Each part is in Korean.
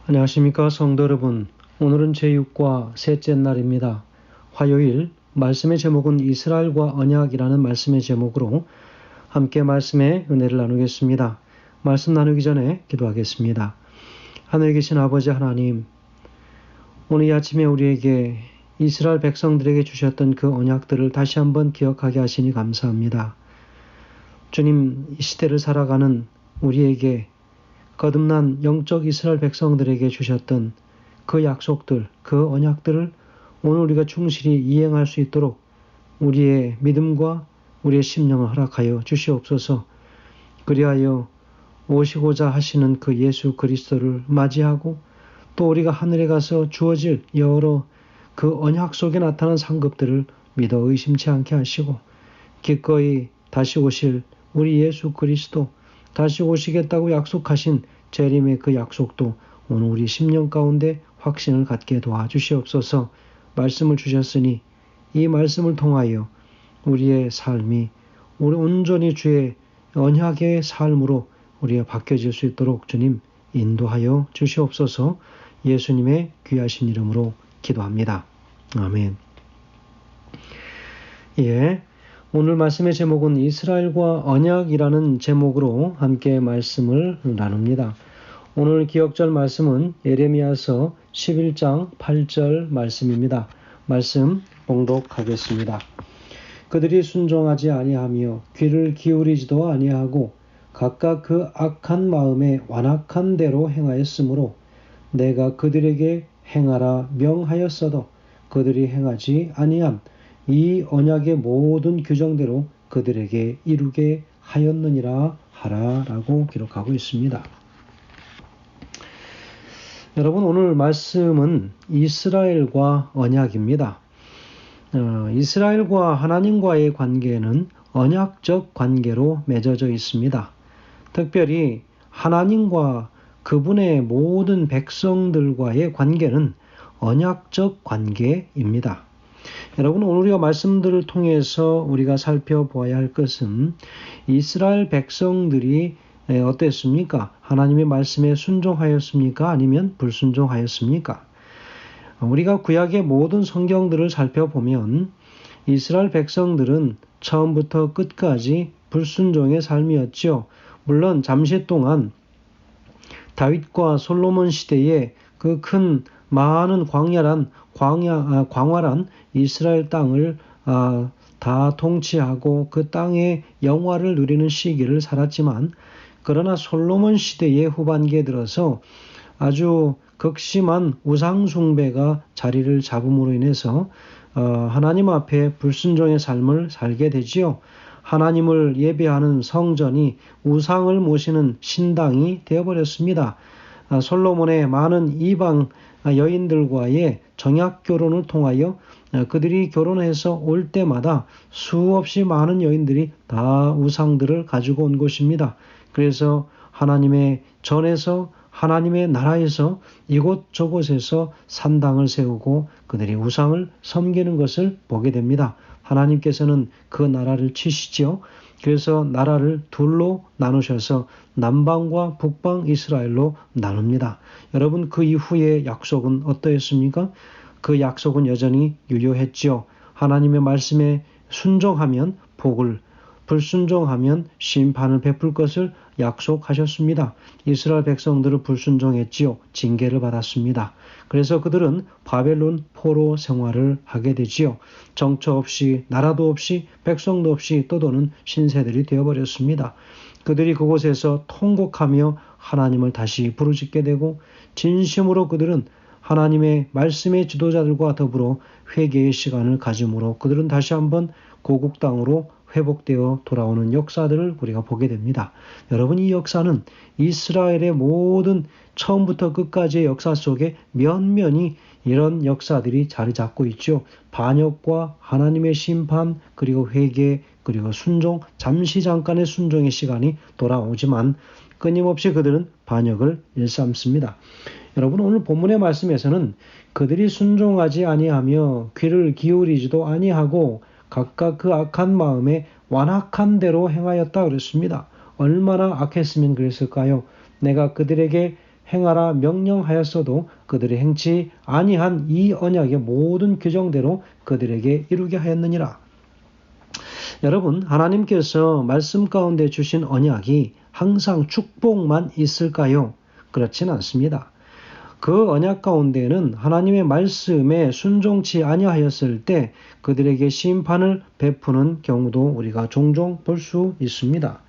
안녕하십니까 성도 여러분. 오늘은 제6과 셋째 날입니다. 화요일 말씀의 제목은 이스라엘과 언약이라는 말씀의 제목으로 함께 말씀의 은혜를 나누겠습니다. 말씀 나누기 전에 기도하겠습니다. 하늘에 계신 아버지 하나님, 오늘 이 아침에 우리에게 이스라엘 백성들에게 주셨던 그 언약들을 다시 한번 기억하게 하시니 감사합니다. 주님, 이 시대를 살아가는 우리에게 거듭난 영적 이스라엘 백성들에게 주셨던 그 약속들, 그 언약들을 오늘 우리가 충실히 이행할 수 있도록 우리의 믿음과 우리의 심령을 허락하여 주시옵소서. 그리하여 오시고자 하시는 그 예수 그리스도를 맞이하고 또 우리가 하늘에 가서 주어질 여러 그 언약 속에 나타난 상급들을 믿어 의심치 않게 하시고 기꺼이 다시 오실 우리 예수 그리스도, 다시 오시겠다고 약속하신 재림의 그 약속도 오늘 우리 심령 가운데 확신을 갖게 도와주시옵소서. 말씀을 주셨으니 이 말씀을 통하여 우리의 삶이 우리 온전히 주의 언약의 삶으로 우리가 바뀌어질 수 있도록 주님 인도하여 주시옵소서. 예수님의 귀하신 이름으로 기도합니다. 아멘. 오늘 말씀의 제목은 이스라엘과 언약이라는 제목으로 함께 말씀을 나눕니다. 오늘 기억절 말씀은 예레미야서 11장 8절 말씀입니다. 말씀 봉독하겠습니다. 그들이 순종하지 아니하며 귀를 기울이지도 아니하고 각각 그 악한 마음에 완악한 대로 행하였으므로 내가 그들에게 행하라 명하였어도 그들이 행하지 아니함 이 언약의 모든 규정대로 그들에게 이루게 하였느니라 하라라고 기록하고 있습니다. 여러분, 오늘 말씀은 이스라엘과 언약입니다. 이스라엘과 하나님과의 관계는 언약적 관계로 맺어져 있습니다. 특별히 하나님과 그분의 모든 백성들과의 관계는 언약적 관계입니다. 여러분, 오늘 우리가 말씀들을 통해서 우리가 살펴보아야 할 것은 이스라엘 백성들이 어땠습니까? 하나님의 말씀에 순종하였습니까? 아니면 불순종하였습니까? 우리가 구약의 모든 성경들을 살펴보면 이스라엘 백성들은 처음부터 끝까지 불순종의 삶이었죠. 물론 잠시 동안 다윗과 솔로몬 시대에 그 큰 많은 광활한 이스라엘 땅을 다 통치하고 그 땅의 영화를 누리는 시기를 살았지만, 그러나 솔로몬 시대의 후반기에 들어서 아주 극심한 우상 숭배가 자리를 잡음으로 인해서 하나님 앞에 불순종의 삶을 살게 되지요. 하나님을 예배하는 성전이 우상을 모시는 신당이 되어버렸습니다. 솔로몬의 많은 이방 여인들과의 정약 결혼을 통하여 그들이 결혼해서 올 때마다 수없이 많은 여인들이 다 우상들을 가지고 온 것입니다. 그래서 하나님의 전에서 하나님의 나라에서 이곳저곳에서 산당을 세우고 그들이 우상을 섬기는 것을 보게 됩니다. 하나님께서는 그 나라를 치시지요. 그래서 나라를 둘로 나누셔서 남방과 북방 이스라엘로 나눕니다. 여러분, 그 이후의 약속은 어떠했습니까? 그 약속은 여전히 유효했지요. 하나님의 말씀에 순종하면 복을, 불순종하면 심판을 베풀 것을 약속하셨습니다. 이스라엘 백성들을 불순종했지요. 징계를 받았습니다. 그래서 그들은 바벨론 포로 생활을 하게 되지요. 정처 없이, 나라도 없이, 백성도 없이 떠도는 신세들이 되어버렸습니다. 그들이 그곳에서 통곡하며 하나님을 다시 부르짖게 되고, 진심으로 그들은 하나님의 말씀의 지도자들과 더불어 회개의 시간을 가짐으로 그들은 다시 한번 고국 땅으로 회복되어 돌아오는 역사들을 우리가 보게 됩니다. 여러분, 이 역사는 이스라엘의 모든 처음부터 끝까지의 역사 속에 면면이 이런 역사들이 자리 잡고 있죠. 반역과 하나님의 심판, 그리고 회개, 그리고 순종, 잠깐의 순종의 시간이 돌아오지만 끊임없이 그들은 반역을 일삼습니다. 여러분, 오늘 본문의 말씀에서는 그들이 순종하지 아니하며 귀를 기울이지도 아니하고 각각 그 악한 마음에 완악한 대로 행하였다 그랬습니다. 얼마나 악했으면 그랬을까요? 내가 그들에게 행하라 명령하였어도 그들이 행치 아니한 이 언약의 모든 규정대로 그들에게 이루게 하였느니라. 여러분, 하나님께서 말씀 가운데 주신 언약이 항상 축복만 있을까요? 그렇진 않습니다. 그 언약 가운데는 하나님의 말씀에 순종치 아니하였을 때 그들에게 심판을 베푸는 경우도 우리가 종종 볼 수 있습니다.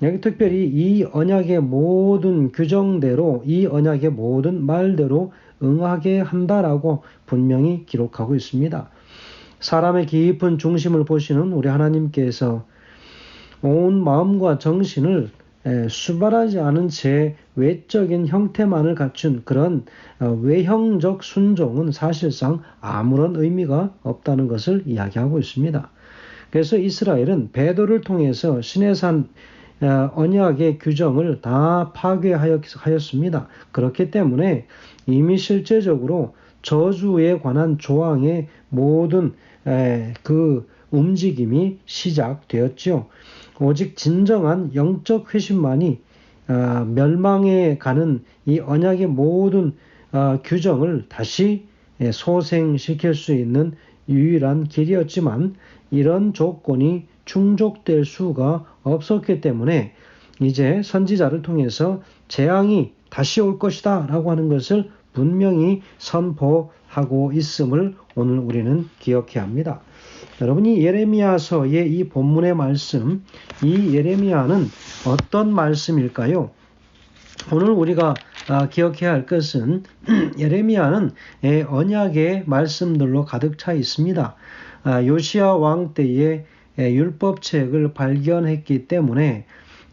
여기 특별히 이 언약의 모든 규정대로, 이 언약의 모든 말대로 응하게 한다라고 분명히 기록하고 있습니다. 사람의 깊은 중심을 보시는 우리 하나님께서 온 마음과 정신을 수발하지 않은 채 외적인 형태만을 갖춘 그런 외형적 순종은 사실상 아무런 의미가 없다는 것을 이야기하고 있습니다. 그래서 이스라엘은 베드로를 통해서 시내산 언약의 규정을 다 파괴하였습니다. 그렇기 때문에 이미 실제적으로 저주에 관한 조항의 모든 그 움직임이 시작되었죠. 오직 진정한 영적 회심만이 멸망에 가는 이 언약의 모든 규정을 다시 소생시킬 수 있는 유일한 길이었지만 이런 조건이 충족될 수가 없었기 때문에 이제 선지자를 통해서 재앙이 다시 올 것이다 라고 하는 것을 분명히 선포하고 있음을 오늘 우리는 기억해야 합니다. 여러분이 예레미야서의 이 본문의 말씀, 이 예레미야는 어떤 말씀일까요? 오늘 우리가 기억해야 할 것은 예레미야는 언약의 말씀들로 가득 차 있습니다. 요시야 왕 때에 율법책을 발견했기 때문에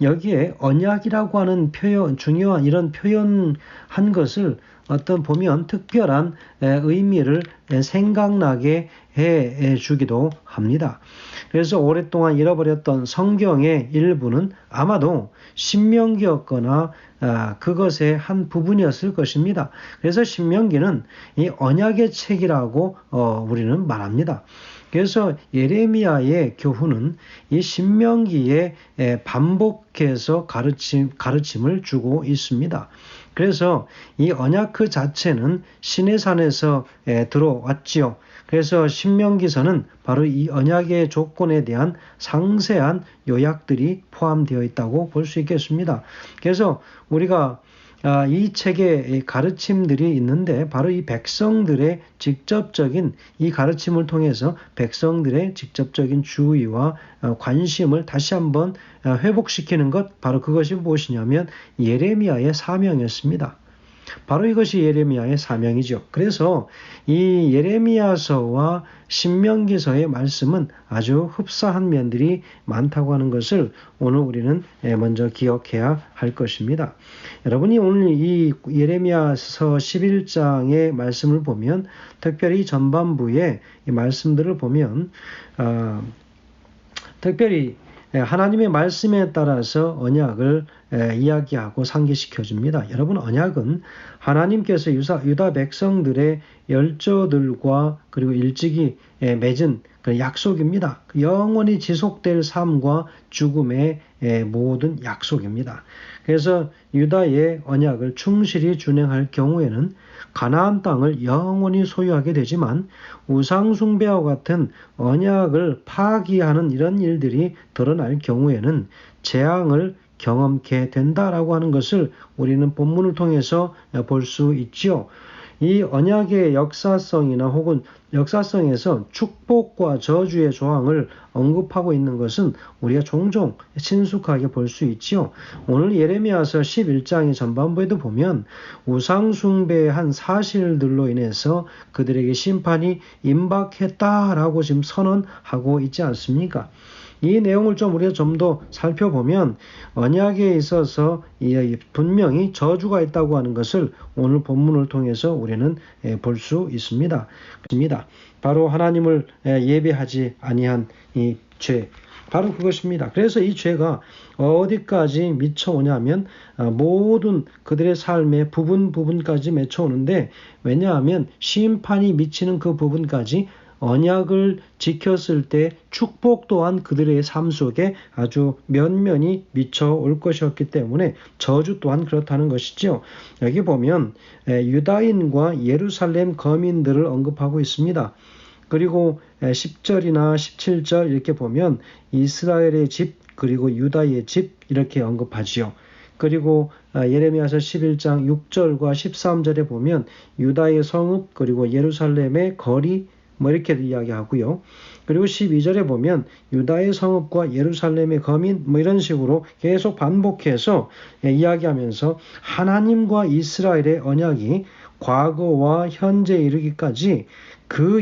여기에 언약이라고 하는 표현, 중요한 이런 표현한 것을 어떤 보면 특별한 의미를 생각나게 해주기도 합니다. 그래서 오랫동안 잃어버렸던 성경의 일부는 아마도 신명기였거나 그것의 한 부분이었을 것입니다. 그래서 신명기는 이 언약의 책이라고 우리는 말합니다. 그래서 예레미야의 교훈은 이 신명기에 반복해서 가르침을 주고 있습니다. 그래서 이 언약 그 자체는 시내산에서 들어왔지요. 그래서 신명기서는 바로 이 언약의 조건에 대한 상세한 요약들이 포함되어 있다고 볼 수 있겠습니다. 그래서 우리가 이 책에 가르침들이 있는데 바로 이 백성들의 직접적인 이 가르침을 통해서 백성들의 직접적인 주의와 관심을 다시 한번 회복시키는 것, 바로 그것이 무엇이냐면 예레미야의 사명이었습니다. 바로 이것이 예레미야의 사명이죠. 그래서 이 예레미야서와 신명기서의 말씀은 아주 흡사한 면들이 많다고 하는 것을 오늘 우리는 먼저 기억해야 할 것입니다. 여러분이 오늘 이 예레미야서 11장의 말씀을 보면 특별히 전반부의 이 말씀들을 보면 특별히 하나님의 말씀에 따라서 언약을 이야기하고 상기시켜 줍니다. 여러분, 언약은 하나님께서 유다 백성들의 열조들과 그리고 일찍이 맺은 그 약속입니다. 영원히 지속될 삶과 죽음의 모든 약속입니다. 그래서 유다의 언약을 충실히 준행할 경우에는 가나안 땅을 영원히 소유하게 되지만 우상 숭배와 같은 언약을 파기하는 이런 일들이 드러날 경우에는 재앙을 경험케 된다라고 하는 것을 우리는 본문을 통해서 볼 수 있지요. 이 언약의 역사성이나 혹은 역사성에서 축복과 저주의 조항을 언급하고 있는 것은 우리가 종종 친숙하게 볼 수 있지요. 오늘 예레미야서 11장의 전반부에도 보면 우상 숭배한 사실들로 인해서 그들에게 심판이 임박했다라고 지금 선언하고 있지 않습니까? 이 내용을 우리가 좀 더 살펴보면 언약에 있어서 분명히 저주가 있다고 하는 것을 오늘 본문을 통해서 우리는 볼 수 있습니다. 바로 하나님을 예배하지 아니한 이 죄, 바로 그것입니다. 그래서 이 죄가 어디까지 미쳐오냐면 모든 그들의 삶의 부분까지 맺혀오는데, 왜냐하면 심판이 미치는 그 부분까지 언약을 지켰을 때 축복 또한 그들의 삶 속에 아주 면면히 미쳐올 것이었기 때문에 저주 또한 그렇다는 것이죠. 여기 보면 유다인과 예루살렘 거민들을 언급하고 있습니다. 그리고 10절이나 17절 이렇게 보면 이스라엘의 집 그리고 유다의 집 이렇게 언급하지요. 그리고 예레미야서 11장 6절과 13절에 보면 유다의 성읍 그리고 예루살렘의 거리 이렇게 이야기하고요. 그리고 12절에 보면 유다의 성읍과 예루살렘의 거민 이런 식으로 계속 반복해서 이야기하면서 하나님과 이스라엘의 언약이 과거와 현재에 이르기까지 그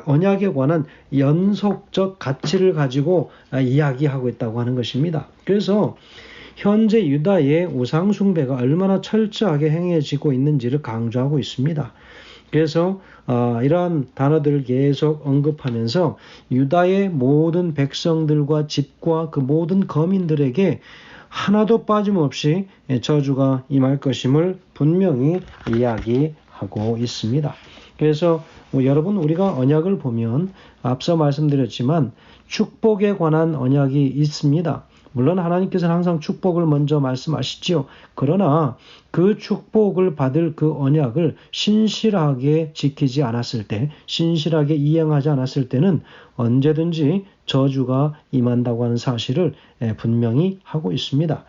언약에 관한 연속적 가치를 가지고 이야기하고 있다고 하는 것입니다. 그래서 현재 유다의 우상 숭배가 얼마나 철저하게 행해지고 있는지를 강조하고 있습니다. 그래서 이러한 단어들을 계속 언급하면서 유다의 모든 백성들과 집과 그 모든 거민들에게 하나도 빠짐없이 저주가 임할 것임을 분명히 이야기하고 있습니다. 그래서 여러분 우리가 언약을 보면 앞서 말씀드렸지만 축복에 관한 언약이 있습니다. 물론 하나님께서는 항상 축복을 먼저 말씀하시지요. 그러나 그 축복을 받을 그 언약을 신실하게 지키지 않았을 때, 신실하게 이행하지 않았을 때는 언제든지 저주가 임한다고 하는 사실을 분명히 하고 있습니다.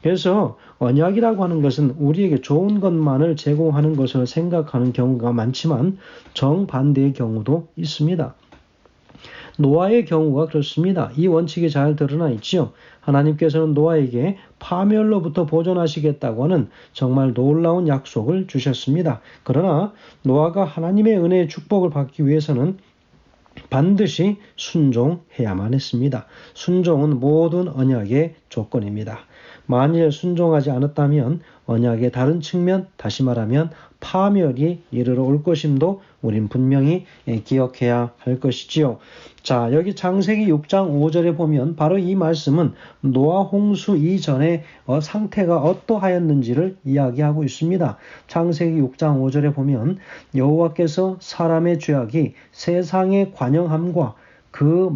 그래서 언약이라고 하는 것은 우리에게 좋은 것만을 제공하는 것을 생각하는 경우가 많지만 정반대의 경우도 있습니다. 노아의 경우가 그렇습니다. 이 원칙이 잘 드러나 있지요. 하나님께서는 노아에게 파멸로부터 보존하시겠다고 하는 정말 놀라운 약속을 주셨습니다. 그러나 노아가 하나님의 은혜의 축복을 받기 위해서는 반드시 순종해야만 했습니다. 순종은 모든 언약의 조건입니다. 만일 순종하지 않았다면 언약의 다른 측면, 다시 말하면 파멸이 이르러 올 것임도 우린 분명히 기억해야 할 것이지요. 자, 여기 창세기 6장 5절에 보면 바로 이 말씀은 노아 홍수 이전의 상태가 어떠하였는지를 이야기하고 있습니다. 창세기 6장 5절에 보면 여호와께서 사람의 죄악이 세상의 관영함과 그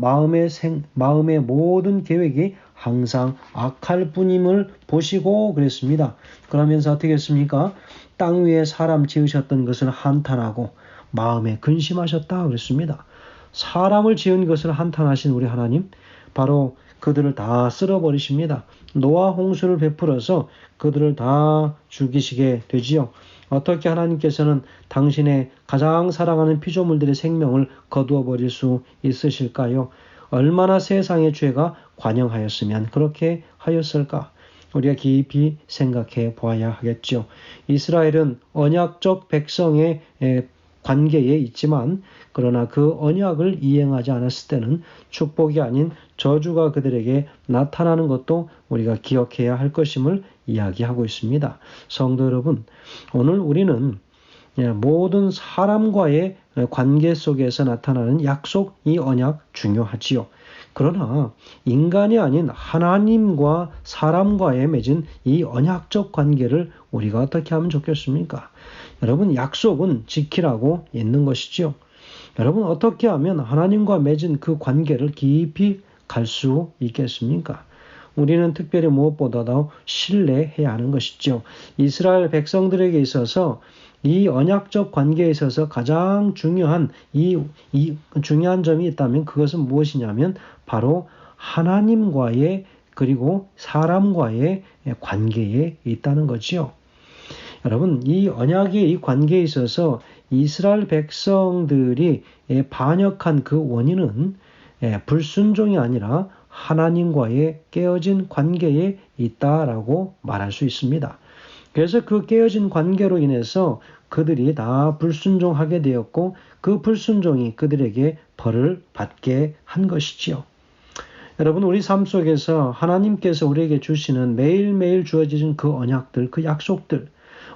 마음의 모든 계획이 항상 악할 뿐임을 보시고 그랬습니다. 그러면서 어떻게 했습니까? 땅 위에 사람 지으셨던 것을 한탄하고 마음에 근심하셨다 그랬습니다. 사람을 지은 것을 한탄하신 우리 하나님, 바로 그들을 다 쓸어버리십니다. 노아 홍수를 베풀어서 그들을 다 죽이시게 되지요. 어떻게 하나님께서는 당신의 가장 사랑하는 피조물들의 생명을 거두어 버릴 수 있으실까요? 얼마나 세상의 죄가 관영하였으면 그렇게 하였을까? 우리가 깊이 생각해 보아야 하겠죠. 이스라엘은 언약적 백성의 관계에 있지만 그러나 그 언약을 이행하지 않았을 때는 축복이 아닌 저주가 그들에게 나타나는 것도 우리가 기억해야 할 것임을 이야기하고 있습니다. 성도 여러분, 오늘 우리는 모든 사람과의 관계 속에서 나타나는 약속, 이 언약 중요하지요. 그러나 인간이 아닌 하나님과 사람과의 맺은 이 언약적 관계를 우리가 어떻게 하면 좋겠습니까? 여러분, 약속은 지키라고 있는 것이죠. 여러분, 어떻게 하면 하나님과 맺은 그 관계를 깊이 갈 수 있겠습니까? 우리는 특별히 무엇보다도 신뢰해야 하는 것이죠. 이스라엘 백성들에게 있어서 이 언약적 관계에 있어서 가장 중요한 중요한 점이 있다면 그것은 무엇이냐면 바로 하나님과의 그리고 사람과의 관계에 있다는 거지요. 여러분, 이 언약의 이 관계에 있어서 이스라엘 백성들이 반역한 그 원인은 불순종이 아니라 하나님과의 깨어진 관계에 있다라고 말할 수 있습니다. 그래서 그 깨어진 관계로 인해서 그들이 다 불순종하게 되었고 그 불순종이 그들에게 벌을 받게 한 것이지요. 여러분, 우리 삶 속에서 하나님께서 우리에게 주시는 매일매일 주어지는 그 언약들, 그 약속들,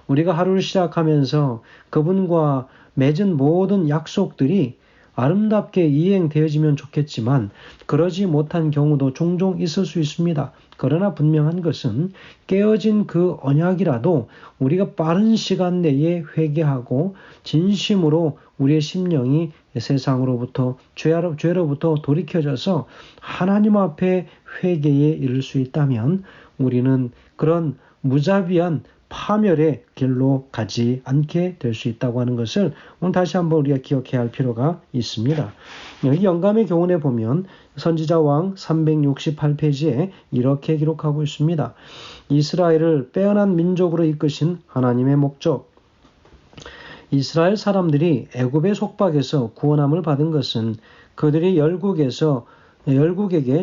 우리가 하루를 시작하면서 그분과 맺은 모든 약속들이 아름답게 이행되어지면 좋겠지만 그러지 못한 경우도 종종 있을 수 있습니다. 그러나 분명한 것은 깨어진 그 언약이라도 우리가 빠른 시간 내에 회개하고 진심으로 우리의 심령이 세상으로부터 죄로부터 돌이켜져서 하나님 앞에 회개에 이를 수 있다면 우리는 그런 무자비한 파멸의 길로 가지 않게 될 수 있다고 하는 것을 오늘 다시 한번 우리가 기억해야 할 필요가 있습니다. 여기 영감의 교훈에 보면 선지자 왕 368페이지에 이렇게 기록하고 있습니다. 이스라엘을 빼어난 민족으로 이끄신 하나님의 목적. 이스라엘 사람들이 애굽의 속박에서 구원함을 받은 것은 그들이 열국에게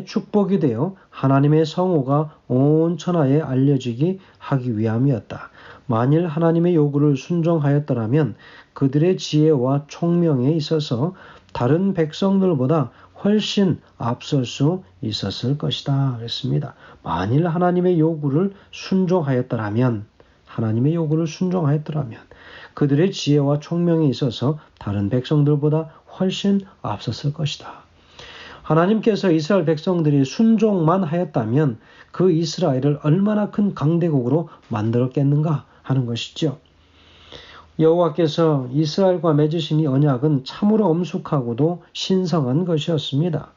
축복이 되어 하나님의 성호가 온 천하에 알려지게 하기 위함이었다. 만일 하나님의 요구를 순종하였더라면 그들의 지혜와 총명에 있어서 다른 백성들보다 훨씬 앞설 수 있었을 것이다. 그랬습니다. 만일 하나님의 요구를 순종하였더라면 그들의 지혜와 총명에 있어서 다른 백성들보다 훨씬 앞섰을 것이다. 하나님께서 이스라엘 백성들이 순종만 하였다면 그 이스라엘을 얼마나 큰 강대국으로 만들었겠는가 하는 것이죠. 여호와께서 이스라엘과 맺으신 이 언약은 참으로 엄숙하고도 신성한 것이었습니다.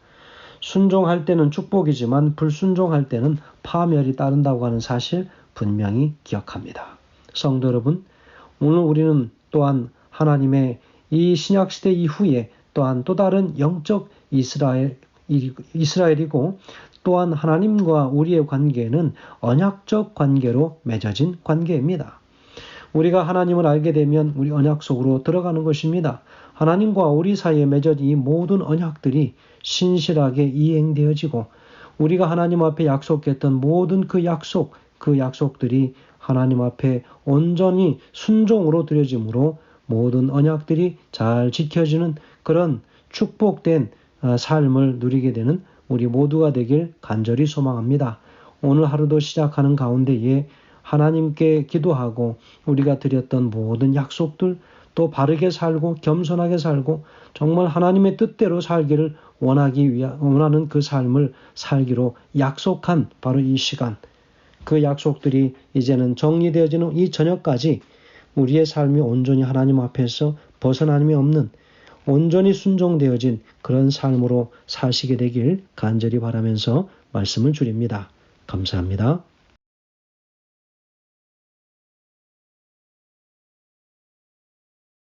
순종할 때는 축복이지만 불순종할 때는 파멸이 따른다고 하는 사실 분명히 기억합니다. 성도 여러분, 오늘 우리는 또한 하나님의 이 신약시대 이후에 또한 또 다른 영적 이스라엘이고 또한 하나님과 우리의 관계는 언약적 관계로 맺어진 관계입니다. 우리가 하나님을 알게 되면 우리 언약 속으로 들어가는 것입니다. 하나님과 우리 사이에 맺어진 이 모든 언약들이 신실하게 이행되어지고 우리가 하나님 앞에 약속했던 모든 그 약속들이 하나님 앞에 온전히 순종으로 드려짐으로 모든 언약들이 잘 지켜지는 그런 축복된 삶을 누리게 되는 우리 모두가 되길 간절히 소망합니다. 오늘 하루도 시작하는 가운데에 하나님께 기도하고 우리가 드렸던 모든 약속들 또 바르게 살고 겸손하게 살고 정말 하나님의 뜻대로 살기를 원하는 그 삶을 살기로 약속한 바로 이 시간, 그 약속들이 이제는 정리되어지는 이 저녁까지 우리의 삶이 온전히 하나님 앞에서 벗어남이 없는 온전히 순종되어진 그런 삶으로 사시게 되길 간절히 바라면서 말씀을 드립니다. 감사합니다.